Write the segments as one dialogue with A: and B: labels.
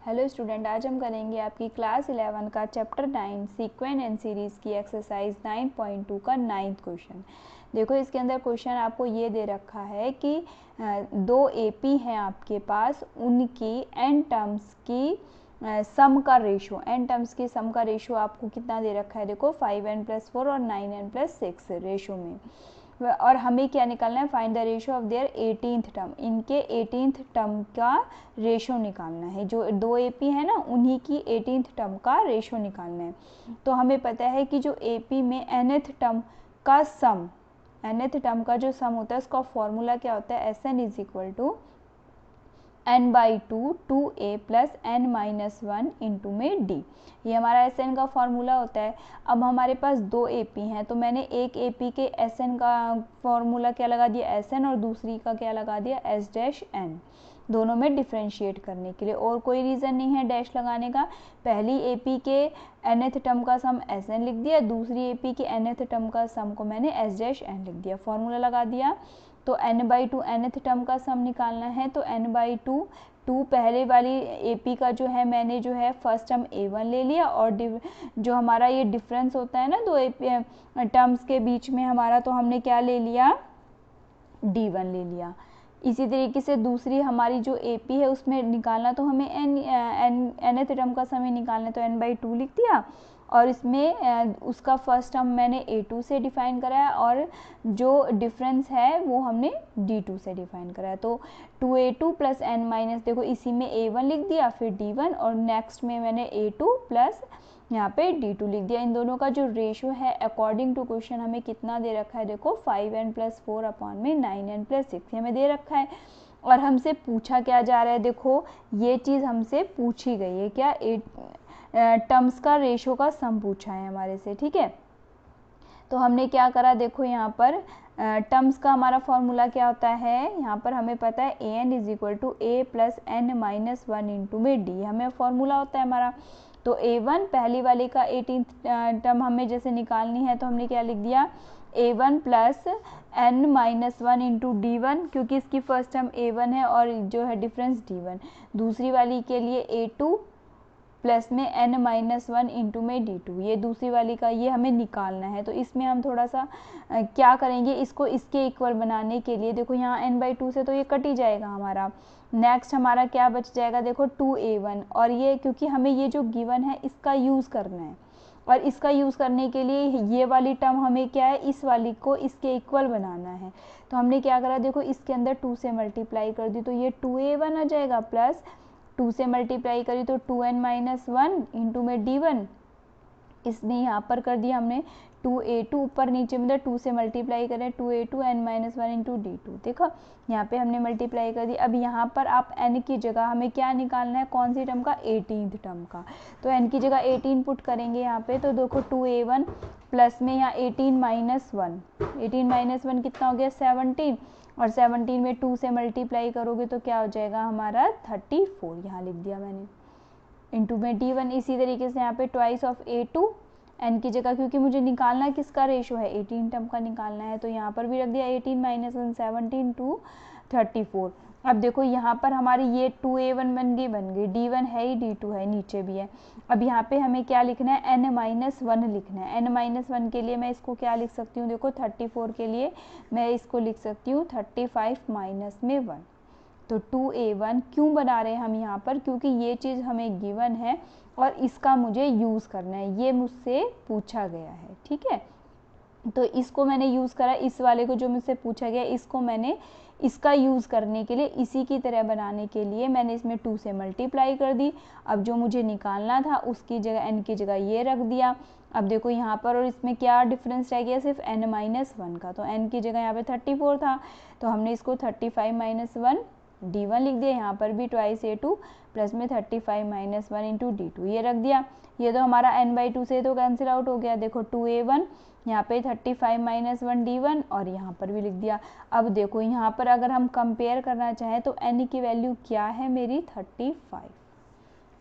A: Hello student, आज हम करेंगे आपकी क्लास 11 का चैप्टर 9 सीक्वेंट एंड सीरीज़ की एक्सरसाइज 9.2 का 9th क्वेश्चन। देखो, इसके अंदर क्वेश्चन आपको ये दे रखा है कि दो एपी हैं आपके पास, उनकी एन टर्म्स की सम का रेशो, एन टर्म्स की सम का रेशो आपको कितना दे रखा है। देखो 5n+4 और 9n+6 रेशो में, और हमें क्या निकालना है, find the ratio of their 18th term, इनके 18th टर्म का रेशो निकालना है। जो दो एपी है ना, उन्हीं की 18th टर्म का रेशो निकालना है। तो हमें पता है कि जो एपी में nth टर्म का सम, nth टर्म का जो सम होता है उसका फॉर्मूला क्या होता है, Sn = n/2 2a + n-1 into में d। ये हमारा Sn का फॉर्मूला होता है। अब हमारे पास दो एपी हैं, तो मैंने एक एपी के Sn का फॉर्मूला क्या लगा दिया, Sn, और दूसरी का क्या लगा दिया, S-n, दोनों में डिफ्रेंशिएट करने के लिए। और कोई रीज़न नहीं है डैश लगाने का। पहली एपी के nth टर्म का सम Sn लिख दिया, दूसरी एपी के nth टर्म का सम को मैंने S-n लिख दिया, फॉर्मूला लगा दिया। तो n/2 nth टर्म का सम निकालना है, तो n/2 2 पहले वाली एपी का जो है, मैंने जो है फर्स्ट टर्म a1 ले लिया, और जो हमारा ये डिफरेंस होता है ना दो एपी टर्म्स के बीच में हमारा, तो हमने क्या ले लिया, d1 ले लिया। इसी तरीके से दूसरी हमारी जो एपी है उसमें निकालना, तो हमें nth टर्म का सम निकालना है, तो n/2 लिख दिया, और इसमें उसका फर्स्ट टर्म मैंने a2 से डिफाइन करा है, और जो डिफरेंस है वो हमने d2 से डिफाइन करा है। तो 2a2 + n-, देखो इसी में a1 लिख दिया, फिर d1, और नेक्स्ट में मैंने a2 प्लस यहाँ पे d2 लिख दिया। इन दोनों का जो रेशो है अकॉर्डिंग टू क्वेश्चन हमें कितना दे रखा है, देखो 5n+4 अपॉन में 9n+6 हमें दे रखा है। और हमसे पूछा क्या जा रहा है, देखो ये चीज़ हमसे पूछी गई है, क्या टर्म्स का रेशो का सम पूछा है हमारे से, ठीक है। तो हमने क्या करा, देखो यहाँ पर टर्म्स का हमारा फॉर्मूला क्या होता है, यहाँ पर हमें पता है an = a + n-1 इंटू में d, हमें फॉर्मूला होता है हमारा। तो a1 पहली वाली का 18th टर्म हमें जैसे निकालनी है, तो हमने क्या लिख दिया, a1 + n-1 इंटू d1, क्योंकि इसकी फर्स्ट टर्म a1 है और जो है डिफरेंस d1। दूसरी वाली के लिए a2 प्लस में n-1 इंटू में d2, ये दूसरी वाली का ये हमें निकालना है। तो इसमें हम थोड़ा सा क्या करेंगे, इसको इसके इक्वल बनाने के लिए, देखो यहाँ n/2 से तो ये कट ही जाएगा हमारा। नेक्स्ट हमारा क्या बच जाएगा, देखो 2a1, और ये क्योंकि हमें ये जो गिवन है इसका यूज़ करना है, और इसका यूज़ करने के लिए ये वाली टर्म हमें क्या है, इस वाली को इसके इक्वल बनाना है। तो हमने क्या करा, देखो इसके अंदर 2 से मल्टीप्लाई कर दी, तो ये 2a1 आ जाएगा, प्लस 2 से मल्टीप्लाई करी तो 2n-1 इंटू में d1, इसमें यहाँ पर कर दिया हमने 2a2, ऊपर नीचे मतलब 2 से मल्टीप्लाई करें 2a2 n-1 इंटू d2, देखो यहाँ पे हमने मल्टीप्लाई कर दी। अब यहाँ पर आप n की जगह हमें क्या निकालना है, कौन सी टर्म का, 18th टर्म का। तो n की जगह 18 पुट करेंगे यहाँ पे, तो देखो 2a1 प्लस में यहाँ 18-1, 18-1 कितना हो गया, 17, और 17 में 2 से मल्टीप्लाई करोगे तो क्या हो जाएगा हमारा 34, यहाँ लिख दिया मैंने, इंटू में d1। इसी तरीके से यहाँ पे ट्वाइस ऑफ a2 n की जगह, क्योंकि मुझे निकालना किसका रेशो है, 18 टर्म का निकालना है, तो यहाँ पर भी रख दिया 18-1 17 टू 34। अब देखो यहाँ पर हमारी ये 2a1 बन गई, d1 है ही, d2 है, नीचे भी है। अब यहाँ पे हमें क्या लिखना है, n-1 लिखना है। n-1 के लिए मैं इसको क्या लिख सकती हूँ, देखो 34 के लिए मैं इसको लिख सकती हूँ 35 माइनस में 1। तो 2a1 क्यों बना रहे हैं हम यहाँ पर, क्योंकि ये चीज़ हमें गिवन है और इसका मुझे यूज़ करना है, ये मुझसे पूछा गया है, ठीक है। तो इसको मैंने यूज़ करा, इस वाले को जो मुझसे पूछा गया इसको मैंने इसका यूज़ करने के लिए, इसी की तरह बनाने के लिए मैंने इसमें 2 से मल्टीप्लाई कर दी। अब जो मुझे निकालना था उसकी जगह n की जगह ये रख दिया। अब देखो यहाँ पर और इसमें क्या डिफरेंस रह गया, सिर्फ n-1 का, तो n की जगह यहाँ पे 34 था, तो हमने इसको 35-1 d1 लिख दिया। यहाँ पर भी ट्वाइस a2 प्लस में 35-1 इंटू d2 ये रख दिया। ये तो हमारा n/2 से तो कैंसिल आउट हो गया, देखो 2a1 यहाँ पे 35-1 d1, और यहाँ पर भी लिख दिया। अब देखो यहाँ पर अगर हम कंपेयर करना चाहें तो n की वैल्यू क्या है मेरी, 35,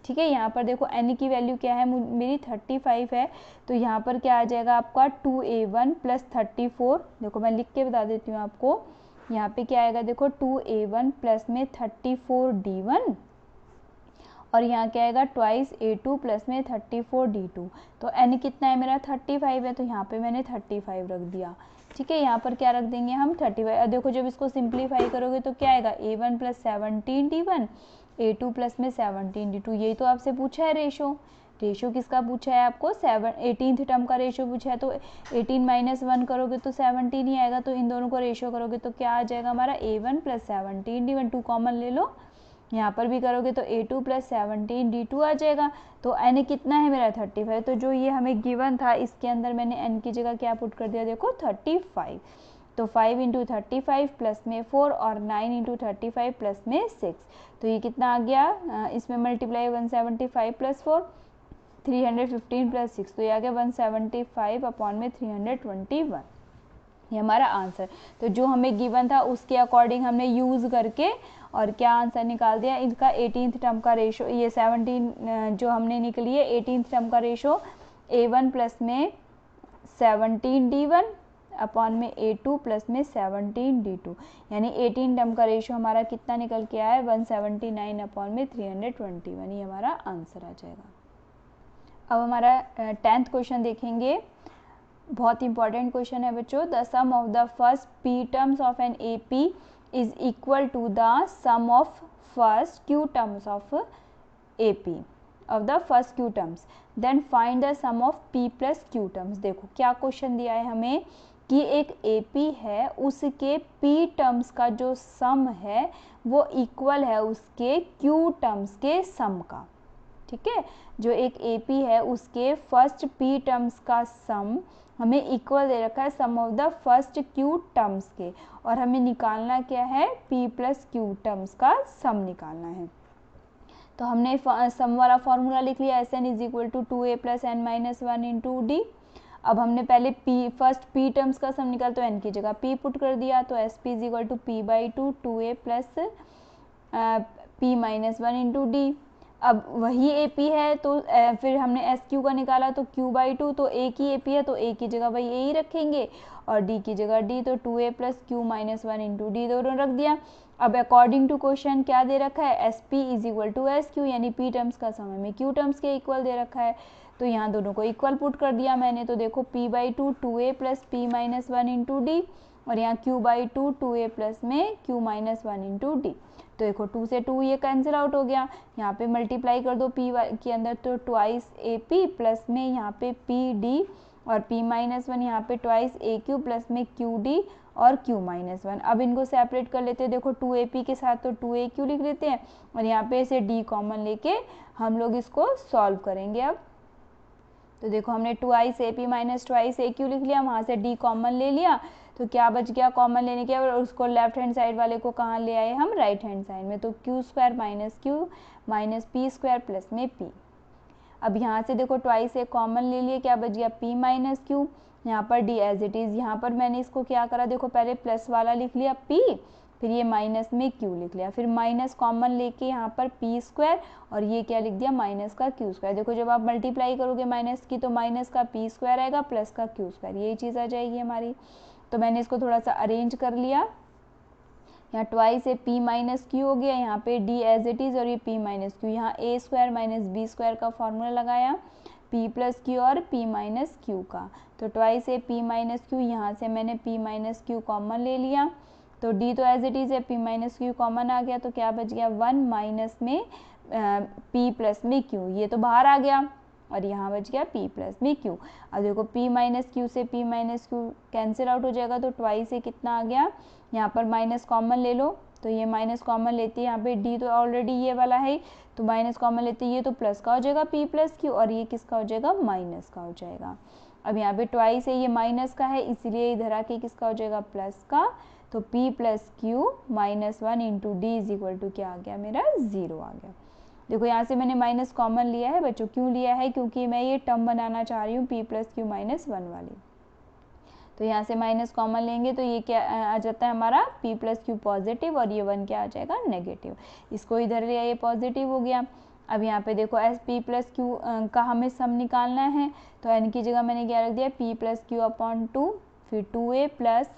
A: ठीक है। यहाँ पर देखो n की वैल्यू क्या है मेरी, 35 है, तो यहाँ पर क्या आ जाएगा आपका 2a1 + 34, देखो मैं लिख के बता देती हूँ आपको, यहाँ पे क्या आएगा, देखो 2a1 प्लस में 34 d1, और यहाँ क्या आएगा ट्वाइस A2 प्लस में 34 D2। तो n कितना है मेरा 35 है, तो यहाँ पे मैंने 35 रख दिया। ठीक है, यहाँ पर क्या रख देंगे हम 35। देखो जब इसको सिंप्लीफाई करोगे तो क्या आएगा A1 plus 17 D1, A2 plus में 17 D2। यही तो आपसे पूछा है रेशो। रेशो किसका पूछा है आपको 18th टर्म का रेशो पूछा है। तो 18 माइनस 1 करोगे तो 17 ही आएगा। तो इन दोनों को रेशो करोगे तो क्या आ जाएगा हमारा A1 प्लस 17 D1, 2 कॉमन ले लो, यहाँ पर भी करोगे तो A2 प्लस 17 D2 आ जाएगा। तो n कितना है मेरा 35। तो जो ये हमें गिवन था इसके अंदर मैंने n की जगह क्या पुट कर दिया, देखो 35। तो 5 इंटू 35 प्लस में 4 और 9 इंटू 35 प्लस में 6। तो ये कितना आ गया, इसमें मल्टीप्लाई 175 प्लस 4 315 प्लस 6, तो ये आ गया 175 अपॉन में 321। ये हमारा आंसर। तो जो हमें गिवन था उसके अकॉर्डिंग हमने यूज़ करके और क्या आंसर निकाल दिया, इसका 18th टर्म का रेशो, ये 17 जो हमने निकली है 18th टर्म का रेशो A1 प्लस में 17 D1 अपॉन में A2 प्लस में 17 D2, यानी 18 टर्म का रेशो हमारा कितना निकल के आया है 179 अपॉन में 321। ये हमारा आंसर आ जाएगा। अब हमारा 10th क्वेश्चन देखेंगे, बहुत इंपॉर्टेंट क्वेश्चन है बच्चों। The sum of the first p terms of an AP is equal to the sum of first Q terms of AP of the first Q terms, then find the sum of P plus Q terms. देखो क्या question दिया है हमें कि एक AP है, उसके P terms का जो सम है वो इक्वल है उसके Q टर्म्स के सम का। ठीक है, जो एक AP है उसके फर्स्ट P टर्म्स का सम हमें इक्वल दे रखा है sum of the first Q terms के, और हमें निकालना क्या है P प्लस Q टर्म्स का सम निकालना है। तो हमने सम वाला फॉर्मूला लिख लिया, Sn is equal to 2a plus n minus 1 into d. अब हमने पहले फर्स्ट P टर्म्स का सम निकाल, तो n की जगह P पुट कर दिया, तो SP is equal to P by 2a plus P minus 1 into d. अब वही AP है तो फिर हमने SQ का निकाला तो Q बाई 2, तो A की AP है तो A की जगह भाई A ही रखेंगे और D की जगह D, तो 2a plus Q minus 1 into D दोनों रख दिया। अब अकॉर्डिंग टू क्वेश्चन क्या दे रखा है SP is equal to SQ, यानी P टर्म्स का सम हमें Q टर्म्स के इक्वल दे रखा है, तो यहाँ दोनों को इक्वल पुट कर दिया मैंने। तो देखो P by 2 2a plus P minus 1 into d, और यहाँ Q बाई 2 2a प्लस में Q माइनस 1 इंटू डी। तो देखो 2 से 2 ये कैंसिल आउट हो गया, यहाँ पे मल्टीप्लाई कर दो P के अंदर, तो ट्वाइस AP प्लस में यहाँ पे PD और P माइनस 1 यहाँ पे ट्वाइस AQ प्लस में QD और Q माइनस 1। अब इनको सेपरेट कर लेते हैं, देखो 2AP के साथ तो 2AQ लिख लेते हैं और यहाँ पे इसे D कॉमन लेके हम लोग इसको सॉल्व करेंगे। अब तो देखो हमने twice AP minus twice AQ लिख लिया, वहाँ से D कॉमन ले लिया, तो क्या बच गया कॉमन लेने के, और उसको लेफ्ट हैंड साइड वाले को कहाँ ले आए हम राइट हैंड साइड में, तो Q square minus Q minus P square plus में P। अब यहाँ से देखो ट्वाइस एक कॉमन ले लिए, क्या बच गया P माइनस Q, यहाँ पर D एज इट इज़। यहाँ पर मैंने इसको क्या करा, देखो पहले प्लस वाला लिख लिया P, फिर ये माइनस में Q लिख लिया, फिर माइनस कॉमन लेके यहाँ पर P स्क्वायर और ये क्या लिख दिया माइनस का Q स्क्वायर। देखो जब आप मल्टीप्लाई करोगे माइनस की तो माइनस का P स्क्वायर आएगा प्लस का Q स्क्वायर, यही चीज़ आ जाएगी हमारी। तो मैंने इसको थोड़ा सा अरेंज कर लिया, यहाँ ट्वाइस से P माइनस Q हो गया, यहाँ पे D एज इट इज़ और ये P माइनस Q, यहाँ A square minus B square का फॉर्मूला लगाया P प्लस Q और P माइनस Q का, तो ट्वाइस से P माइनस Q, यहाँ से मैंने P माइनस Q कॉमन ले लिया, तो D तो एज इट इज़ है, P माइनस Q कॉमन आ गया, तो क्या बच गया 1 माइनस में P प्लस में Q, ये तो बाहर आ गया और यहाँ बच गया P प्लस में Q। अब देखो P माइनस Q से P minus Q cancel out हो जाएगा, तो ट्वाइस से कितना आ गया, यहाँ पर माइनस कॉमन ले लो, तो ये माइनस कॉमन लेते हैं, यहाँ पे D तो ऑलरेडी ये वाला है तो माइनस कॉमन लेते हैं, ये तो प्लस का हो जाएगा P प्लस Q और ये किसका हो जाएगा माइनस का हो जाएगा। अब यहाँ पे ट्वाइस है, ये माइनस का है इसलिए इधर आके किसका हो जाएगा प्लस का, तो P plus Q minus 1 into d is equal to क्या आ गया मेरा 0 आ गया। देखो यहाँ से मैंने माइनस कॉमन लिया है बच्चों, क्यों लिया है, क्योंकि मैं ये टर्म बनाना चाह रही हूँ P प्लस Q माइनस 1 वाली। तो यहाँ से माइनस कॉमन लेंगे तो ये क्या आ जाता है हमारा P प्लस Q पॉजिटिव और ये 1 क्या आ जाएगा नेगेटिव, इसको इधर लिया ये पॉजिटिव हो गया। अब यहाँ पे देखो P प्लस Q का हमें सम निकालना है, तो n की जगह मैंने क्या रख दिया P प्लस Q अपॉन 2, फिर 2a plus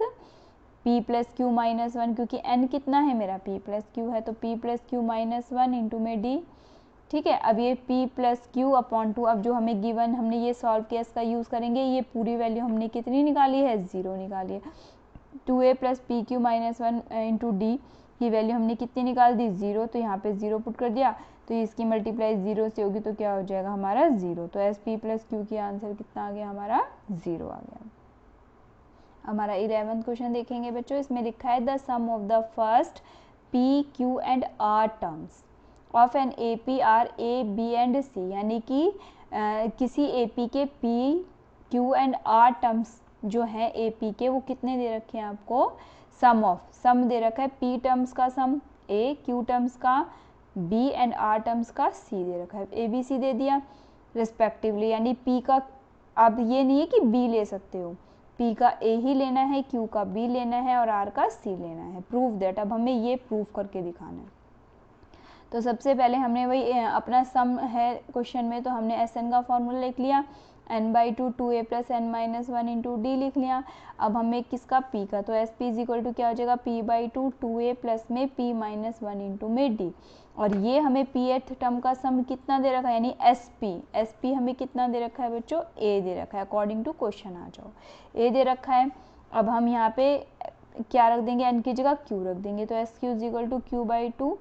A: P plus Q minus 1, क्योंकि n कितना है मेरा P प्लस Q है, तो P plus Q minus 1 into में D ठीक है। अब ये p प्लस क्यू अपॉन 2, अब जो हमें गिवन हमने ये सॉल्व किया इसका यूज़ करेंगे। ये पूरी वैल्यू हमने कितनी निकाली है, 0 निकाली है। 2a plus P Q minus 1 into D की वैल्यू हमने कितनी निकाल दी, 0। तो यहाँ पे 0 पुट कर दिया, तो इसकी मल्टीप्लाई 0 से होगी तो क्या हो जाएगा हमारा 0। तो एस पी प्लस क्यू की आंसर कितना आ गया हमारा, 0 आ गया। हमारा 11वां क्वेश्चन देखेंगे बच्चों। इसमें लिखा है the sum of the first p q and r terms of an A P are a b and c, यानी कि किसी ए पी के p q and r terms जो हैं ए पी के, वो कितने दे रखे हैं आपको, सम दे रखा है। पी टर्म्स का सम ए, क्यू टर्म्स का बी एंड आर टर्म्स का सी दे रखा है। ए बी सी दे दिया रिस्पेक्टिवली, यानी पी का अब ये नहीं है कि बी ले सकते हो, पी का ए ही लेना है, क्यू का बी लेना है और आर का सी लेना है। प्रूव दैट, अब हमें ये प्रूव करके दिखाना है। तो सबसे पहले हमने वही अपना सम है क्वेश्चन में, तो हमने एस एन का फॉर्मूला लिख लिया, n/2 2a plus n minus 1 into d लिख लिया। अब हमें किसका p का, तो S P is equal to क्या हो जाएगा, p/2 2a प्लस में p माइनस 1 इंटू में d। और ये हमें pth टर्म का सम कितना दे रखा है, यानी एस पी हमें कितना दे रखा है बच्चों, a दे रखा है। अकॉर्डिंग टू क्वेश्चन आ जाओ, a दे रखा है। अब हम यहाँ पे क्या रख देंगे, n की जगह q रख देंगे, तो S Q is equal to q/2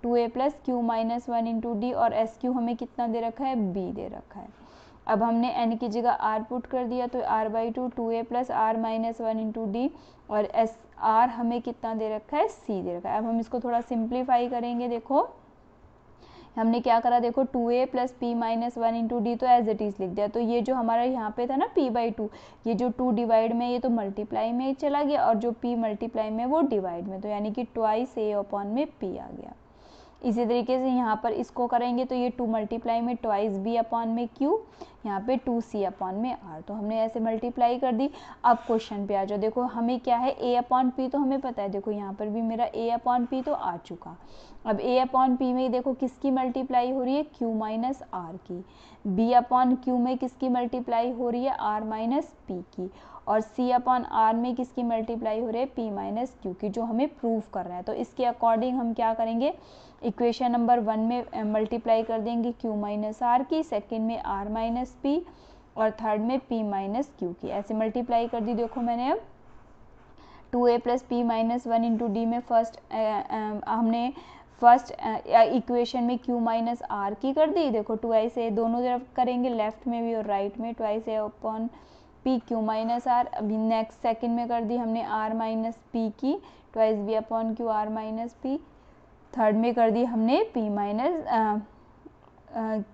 A: 2a plus Q minus 1 into d, और एस क्यू हमें कितना दे रखा है, b दे रखा है। अब हमने n की जगह r पुट कर दिया, तो r/2 2a plus r minus 1 into d, और एस r हमें कितना दे रखा है, c दे रखा है। अब हम इसको थोड़ा सिंप्लीफाई करेंगे। देखो हमने क्या करा, देखो 2a plus p minus 1 into D तो एज इट इज़ लिख दिया। तो ये जो हमारा यहाँ पे था ना p/2, ये जो 2 डिवाइड में, ये तो मल्टीप्लाई में चला गया, और जो p मल्टीप्लाई में वो डिवाइड में, तो यानी कि ट्वाइस a अपॉन में p आ गया। इसी तरीके से यहाँ पर इसको करेंगे, तो ये 2 मल्टीप्लाई में ट्वाइस b अपॉन में q, यहाँ पे 2c अपॉन में r, तो हमने ऐसे मल्टीप्लाई कर दी। अब क्वेश्चन पे आ जाओ। देखो हमें क्या है, a अपॉन p तो हमें पता है, देखो यहाँ पर भी मेरा a अपॉन p तो आ चुका। अब a अपॉन p में देखो किसकी मल्टीप्लाई हो रही है, q माइनस r की। b अपॉन q में किसकी मल्टीप्लाई हो रही है, r माइनस p की। और c अपॉन r में किसकी मल्टीप्लाई हो रही है, p माइनस q की, जो हमें प्रूव कर रहा है। तो इसके अकॉर्डिंग हम क्या करेंगे, इक्वेशन नंबर 1 में मल्टीप्लाई कर देंगे q माइनस r की, सेकेंड में r माइनस p, और थर्ड में p माइनस q की। ऐसे मल्टीप्लाई कर दी। देखो मैंने अब 2a plus P minus 1 into D में हमने फर्स्ट इक्वेशन में q माइनस r की कर दी। देखो ट्वाइस ए दोनों तरफ करेंगे, लेफ्ट में भी और राइट में, twice a upon p q minus r। अभी नेक्स्ट सेकंड में कर दी हमने r माइनस p की, twice b upon q r minus p। Third में कर दी हमने p माइनस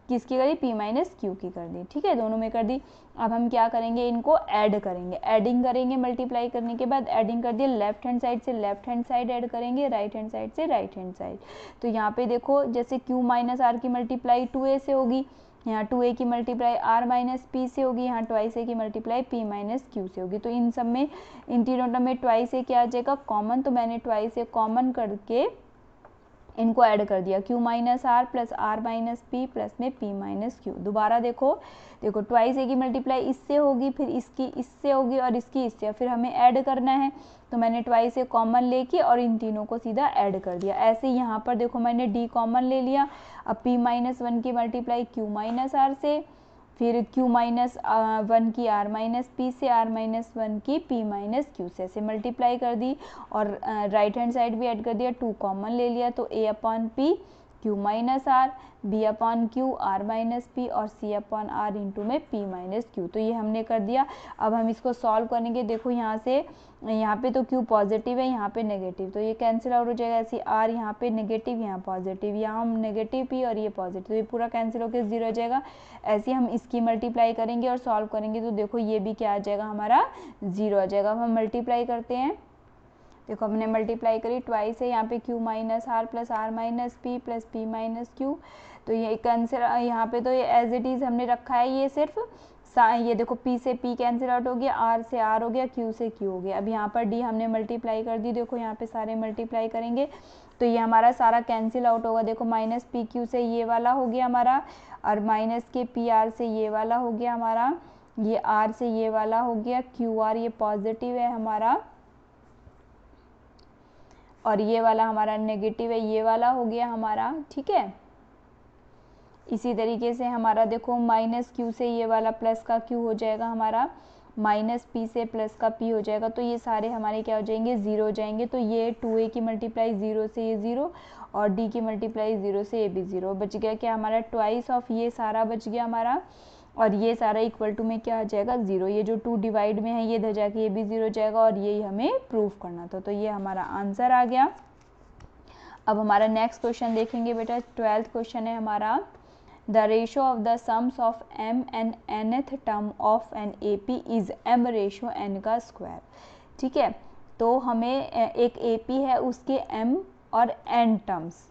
A: किसकी कर दी, p माइनस क्यू की कर दी। ठीक है, दोनों में कर दी। अब हम क्या करेंगे, इनको ऐड करेंगे, एडिंग करेंगे। मल्टीप्लाई करने के बाद एडिंग कर दिया, लेफ्ट हैंड साइड से लेफ्ट हैंड साइड ऐड करेंगे, राइट हैंड साइड से राइट हैंड साइड। तो यहाँ पे देखो जैसे q माइनस r की मल्टीप्लाई 2a से होगी, यहाँ 2a की मल्टीप्लाई r माइनस p से होगी, यहाँ ट्वाइस a की मल्टीप्लाई p माइनस q से होगी। तो इन सब में, इन तीनों टर्म में ट्वाइस a क्या आ जाएगा, कॉमन। तो मैंने ट्वाइस a कॉमन करके इनको ऐड कर दिया, q minus R plus r minus P plus में p माइनस क्यू। दोबारा देखो ट्वाइस ए की मल्टीप्लाई इससे होगी, फिर इसकी इससे होगी, और इसकी इससे, फिर हमें ऐड करना है। तो मैंने ट्वाइस ए कॉमन लेके और इन तीनों को सीधा ऐड कर दिया। ऐसे ही यहाँ पर देखो मैंने d कॉमन ले लिया। अब p माइनस 1 की मल्टीप्लाई q माइनस आर से, फिर q माइनस 1 की r माइनस पी से, r माइनस 1 की p माइनस क्यू से, ऐसे मल्टीप्लाई कर दी। और राइट हैंड साइड भी ऐड कर दिया, 2 कॉमन ले लिया, तो a upon p q minus r, b upon q r minus p, और c अपॉन r इंटू में p माइनस क्यू। तो ये हमने कर दिया। अब हम इसको सॉल्व करेंगे। देखो यहाँ से, यहाँ पे तो q पॉजिटिव है, यहाँ पे नेगेटिव, तो ये कैंसिल आउट हो जाएगा। ऐसे r यहाँ पे नेगेटिव, यहाँ पॉजिटिव, यहाँ हम नेगेटिव p और ये पॉजिटिव, तो ये पूरा कैंसिल होकर 0 हो जाएगा। ऐसे हम इसकी मल्टीप्लाई करेंगे और सॉल्व करेंगे, तो देखो ये भी क्या आ जाएगा हमारा, 0 आ जाएगा। अब हम मल्टीप्लाई करते हैं। देखो हमने मल्टीप्लाई करी, ट्वाइस है, यहाँ पे q minus R plus r minus P plus p minus Q. तो ये कैंसिल, यहाँ पे तो ये एज इट इज़ हमने रखा है, ये सिर्फ ये देखो p से p कैंसिल आउट हो गया, r से r हो गया, q से q हो गया। अब यहाँ पर d हमने मल्टीप्लाई कर दी। देखो यहाँ पे सारे मल्टीप्लाई करेंगे तो ये हमारा सारा कैंसिल आउट होगा। देखो माइनस पी क्यू से ये वाला हो गया हमारा, और माइनस के पी आर से ये वाला हो गया हमारा, ये r से ये वाला हो गया, क्यू आर ये पॉजिटिव है हमारा, और ये वाला हमारा नेगेटिव है, ये वाला हो गया हमारा। ठीक है, इसी तरीके से हमारा देखो माइनस क्यू से ये वाला प्लस का क्यू हो जाएगा हमारा, माइनस पी से प्लस का पी हो जाएगा, तो ये सारे हमारे क्या हो जाएंगे, ज़ीरो हो जाएंगे। तो ये 2a की मल्टीप्लाई ज़ीरो से ये ज़ीरो और d की मल्टीप्लाई ज़ीरो से ये भी ज़ीरो, बच गया क्या हमारा ट्वाइस ऑफ ये सारा बच गया हमारा, और ये सारा इक्वल टू में क्या आ जाएगा, ज़ीरो। ये जो 2 डिवाइड में है ये इधर जाके ये भी ज़ीरो हो जाएगा और यही हमें प्रूव करना था। तो ये हमारा आंसर आ गया। अब हमारा नेक्स्ट क्वेश्चन देखेंगे बेटा, 12th क्वेश्चन है हमारा, the ratio of the sums of m and nth term of an AP is m ratio n का स्क्वायर। ठीक है, तो हमें एक AP है उसके m और n टर्म्स,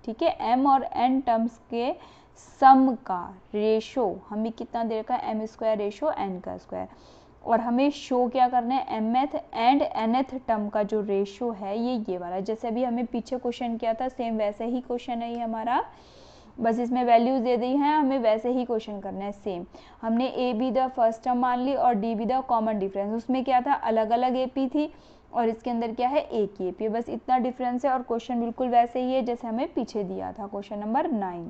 A: ठीक है, m और n टर्म्स के सम का रेशो हमें कितना दे रखा है, m स्क्वायर रेशो n का स्क्वायर, और हमें शो क्या करना है, mth एंड nth टर्म का जो रेशो है ये वाला, जैसे अभी हमें पीछे क्वेश्चन किया था सेम वैसे ही क्वेश्चन है ये हमारा, बस इसमें वैल्यूज दे दी हैं, हमें वैसे ही क्वेश्चन करना है सेम। हमने a be the first term मान ली और d be the common difference, उसमें क्या था अलग अलग AP थी और इसके अंदर क्या है एक ही AP है, बस इतना डिफरेंस है और क्वेश्चन बिल्कुल वैसे ही है जैसे हमें पीछे दिया था क्वेश्चन नंबर 9।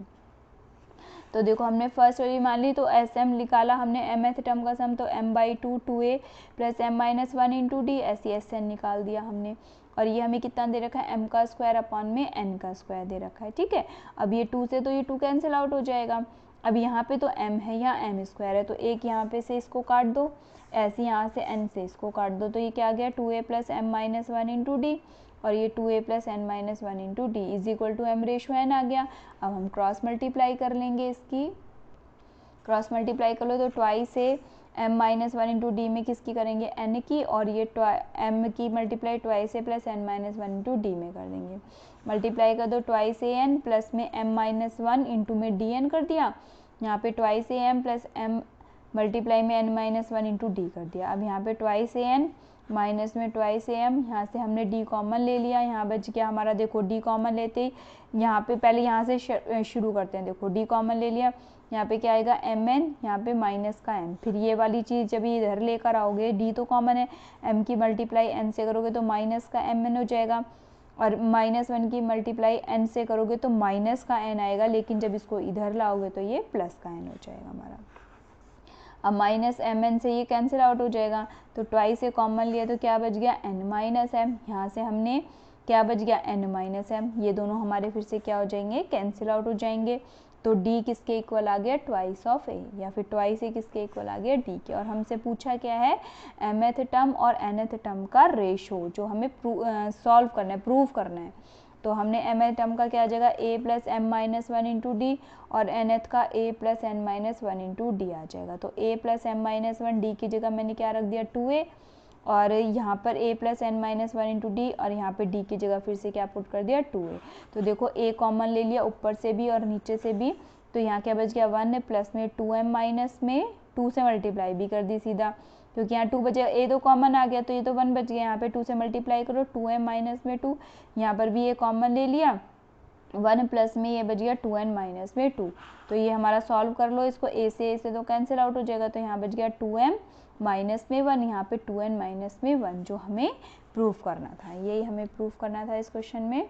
A: तो देखो हमने फर्स्ट वाली मान ली, तो SM निकाला हमने mth टर्म का सम, तो m/2 2a plus m-1 into D, ऐसी SN निकाल दिया हमने, और ये हमें कितना दे रखा है, m का स्क्वायर अपॉन में n का स्क्वायर दे रखा है। ठीक है, अब ये 2 से तो ये 2 कैंसिल आउट हो जाएगा, अब यहाँ पे तो m है, यहाँ m स्क्वायर है, तो एक यहाँ पे से इसको काट दो, ऐसे यहाँ से n से इसको काट दो, तो ये क्या आ गया 2a plus m-1 into d, और ये 2a plus n-1 into d is equal to m ratio n आ गया। अब हम क्रॉस मल्टीप्लाई कर लेंगे, इसकी क्रॉस मल्टीप्लाई कर लो तो ट्वाइस से m-1 इंटू डी में किसकी करेंगे, n की, और ये m की मल्टीप्लाई ट्वाइस से प्लस n-1 इंटू डी में कर देंगे, मल्टीप्लाई कर दो ट्वाइस से n प्लस में m-1 इंटू में डी एन कर दिया, यहाँ पे ट्वाइस से m प्लस m मल्टीप्लाई में n-1 इंटू डी कर दिया। अब यहाँ पे ट्वाइस से n माइनस में ट्वाइस से m, यहाँ से हमने d कॉमन ले लिया, यहाँ बच गया हमारा, देखो d कॉमन लेते ही यहाँ पे पहले यहाँ से शुरू करते हैं, देखो d कॉमन ले लिया, यहाँ पे क्या आएगा mn, यहाँ पे माइनस का m, फिर ये वाली चीज़ जब इधर लेकर आओगे d तो कॉमन है, m की मल्टीप्लाई n से करोगे तो माइनस का mn हो जाएगा, और -1 की मल्टीप्लाई n से करोगे तो माइनस का n आएगा, लेकिन जब इसको इधर लाओगे तो ये प्लस का n हो जाएगा हमारा। अब माइनस mn से ये कैंसिल आउट हो जाएगा, तो ट्वाइस से कॉमन लिया तो क्या बच गया n माइनस m, यहाँ से हमने क्या बच गया n माइनस m, ये दोनों हमारे फिर से क्या हो जाएंगे, कैंसिल आउट हो जाएंगे, तो d किसके इक्वल आ गया, ट्वाइस ऑफ a, या फिर ट्वाइस a किसके इक्वल आ गया, d के। और हमसे पूछा क्या है, mth टर्म और nth टर्म का रेशो जो हमें सॉल्व करना है, प्रूव करना है, तो हमने mth टर्म का क्या आ जाएगा a plus m-1 into d, और nth का a plus n-1 into d आ जाएगा, तो a प्लस m-1 डी की जगह मैंने क्या रख दिया 2a, और यहाँ पर a plus n-1 into d, और यहाँ पे d की जगह फिर से क्या पुट कर दिया 2a। तो देखो a कॉमन ले लिया ऊपर से भी और नीचे से भी, तो यहाँ क्या बच गया 1 प्लस में 2m माइनस में 2 से मल्टीप्लाई भी कर दी सीधा, क्योंकि यहाँ 2 बचे, a तो कॉमन आ गया तो ये तो 1 बच गया, यहाँ पे 2 से मल्टीप्लाई करो 2m माइनस में 2, यहाँ पर भी a कॉमन ले लिया, 1 प्लस में ये बच गया 2n माइनस में 2, तो ये हमारा सॉल्व कर लो इसको, a से तो कैंसिल आउट हो जाएगा, तो यहाँ बच गया 2m माइनस में 1, यहाँ पे 2n माइनस में 1, जो हमें प्रूफ करना था, यही हमें प्रूफ करना था इस क्वेश्चन में।